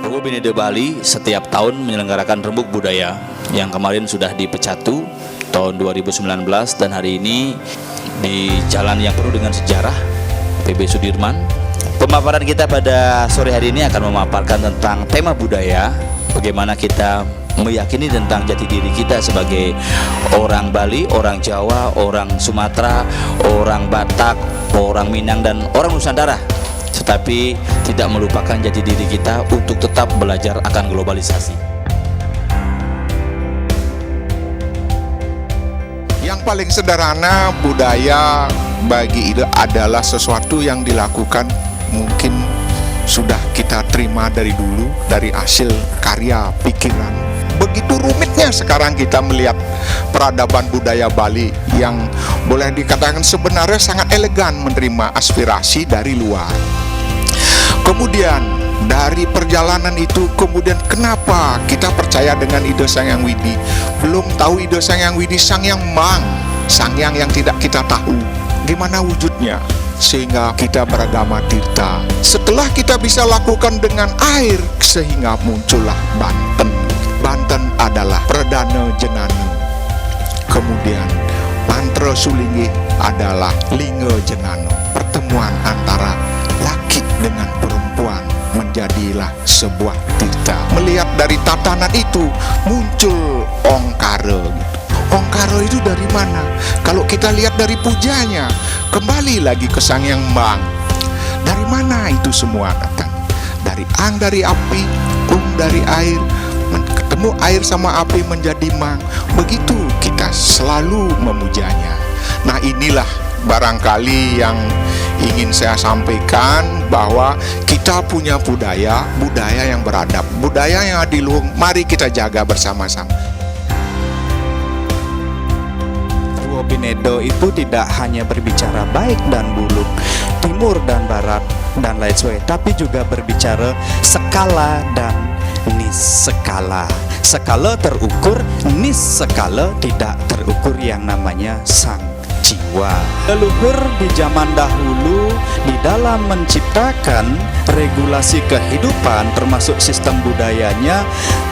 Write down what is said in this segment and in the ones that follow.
Binido Bali setiap tahun menyelenggarakan Rembuk Budaya yang kemarin sudah di Pecatu tahun 2019, dan hari ini di jalan yang penuh dengan sejarah PB Sudirman. Pemaparan kita pada sore hari ini akan memaparkan tentang tema budaya, bagaimana kita meyakini tentang jati diri kita sebagai orang Bali, orang Jawa, orang Sumatera, orang Batak, orang Minang, dan orang Nusantara, tetapi tidak melupakan jati diri kita untuk tetap belajar akan globalisasi. Yang paling sederhana, budaya bagi Ida adalah sesuatu yang dilakukan mungkin sudah kita terima dari dulu, dari hasil karya pikiran. Begitu rumitnya sekarang kita melihat peradaban budaya Bali yang boleh dikatakan sebenarnya sangat elegan menerima aspirasi dari luar. Kemudian dari perjalanan itu, kemudian kenapa kita percaya dengan Ida Sang Hyang Widi? Belum tahu Ida Sang Hyang Widi, Sang Hyang Mang, Sang Hyang yang tidak kita tahu gimana wujudnya, sehingga kita beragama tirta. Setelah kita bisa lakukan dengan air, sehingga muncullah Banten. Banten adalah Perdana Jenana. Kemudian Mantra Sulingih adalah Lingga Jenana. Pertemuan antara laki dengan perempuan menjadilah sebuah tirta. Melihat dari tatanan itu muncul Ongkara. Ongkara itu dari mana? Kalau kita lihat dari pujanya, kembali lagi ke Sang Hyang Mang. Dari mana itu semua datang? Dari Ang dari api, dari air, ketemu air sama api menjadi Mang. Begitu kita selalu memujanya. Nah, inilah barangkali yang ingin saya sampaikan, bahwa kita punya budaya yang beradab, budaya yang adiluhung. Mari kita jaga bersama-sama. Binido itu tidak hanya berbicara baik dan buruk, timur dan barat dan lain sebagainya, tapi juga berbicara skala dan nis skala. Skala terukur, nis skala tidak terukur, yang namanya sang jiwa. Leluhur di zaman dahulu di dalam menciptakan regulasi kehidupan termasuk sistem budayanya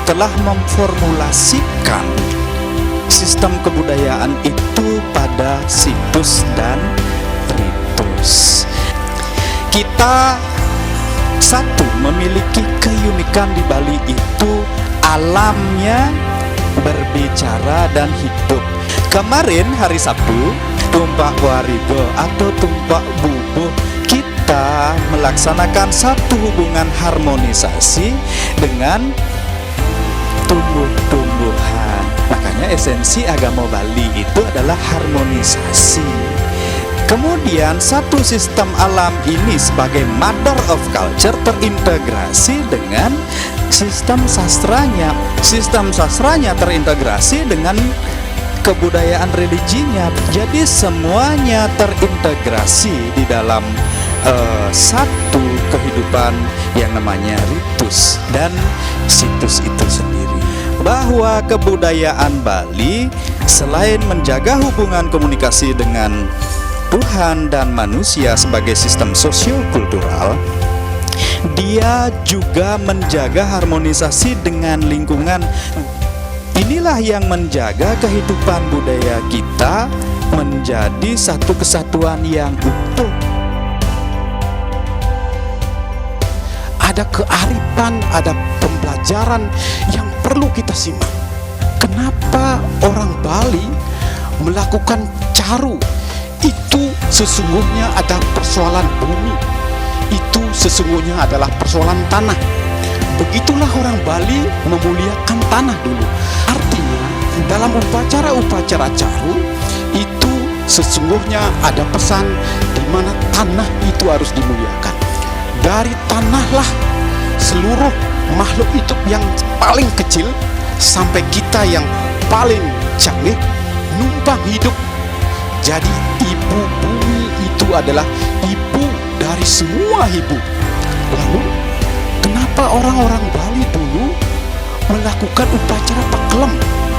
telah memformulasikan sistem kebudayaan itu pada situs dan ritus. Kita satu memiliki keunikan di Bali itu alamnya berbicara dan hidup. Kemarin hari Sabtu, Tumpak Warigo atau Tumpak Bubuh, kita melaksanakan satu hubungan harmonisasi dengan tumbuh-tumbuhan. Makanya esensi agama Bali itu adalah harmonisasi. Kemudian satu sistem alam ini sebagai mother of culture terintegrasi dengan sistem sastranya. Sistem sastranya terintegrasi dengan kebudayaan religinya. Jadi semuanya terintegrasi di dalam satu kehidupan yang namanya ritus dan situs itu sendiri. Bahwa kebudayaan Bali selain menjaga hubungan komunikasi dengan Tuhan dan manusia sebagai sistem sosiokultural, dia juga menjaga harmonisasi dengan lingkungan. Inilah yang menjaga kehidupan budaya kita menjadi satu kesatuan yang utuh. Ada kearifan, ada pembelajaran yang perlu kita simak. Kenapa orang Bali melakukan caru? Itu sesungguhnya ada persoalan bumi. Itu sesungguhnya adalah persoalan tanah. Begitulah orang Bali memuliakan tanah dulu. Artinya dalam upacara-upacara caru itu sesungguhnya ada pesan di mana tanah itu harus dimuliakan. Dari tanahlah seluruh makhluk hidup yang paling kecil sampai kita yang paling canggih numpang hidup. Jadi ibu bumi itu adalah ibu dari semua ibu. Lalu kenapa orang-orang Bali dulu melakukan upacara paklem?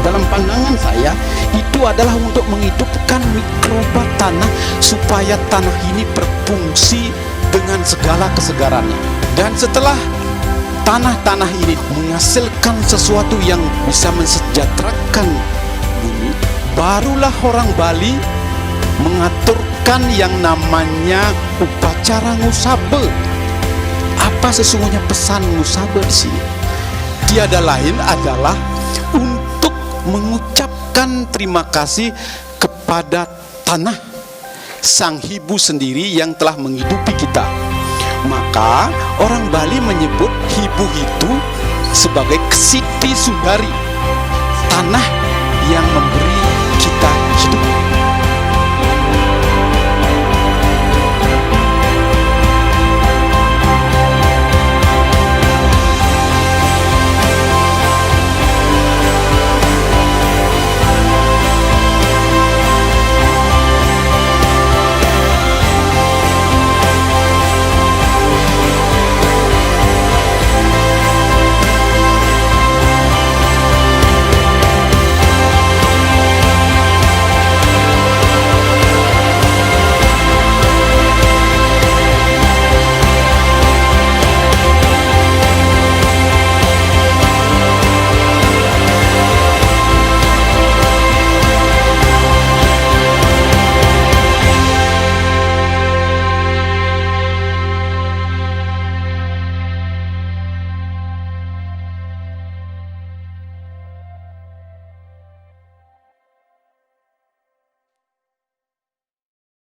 Dalam pandangan saya itu adalah untuk menghidupkan mikroba tanah supaya tanah ini berfungsi dengan segala kesegarannya. Dan setelah tanah-tanah ini menghasilkan sesuatu yang bisa mensejahterakan bumi, barulah orang Bali mengaturkan yang namanya upacara ngusabe. Apa sesungguhnya pesan ngusabe di sini? Tiada lain adalah untuk mengucapkan terima kasih kepada tanah, sang ibu sendiri yang telah menghidupi kita. Maka orang Bali menyebut ibu itu sebagai Siti Sundari, tanah yang memberi kita hidup.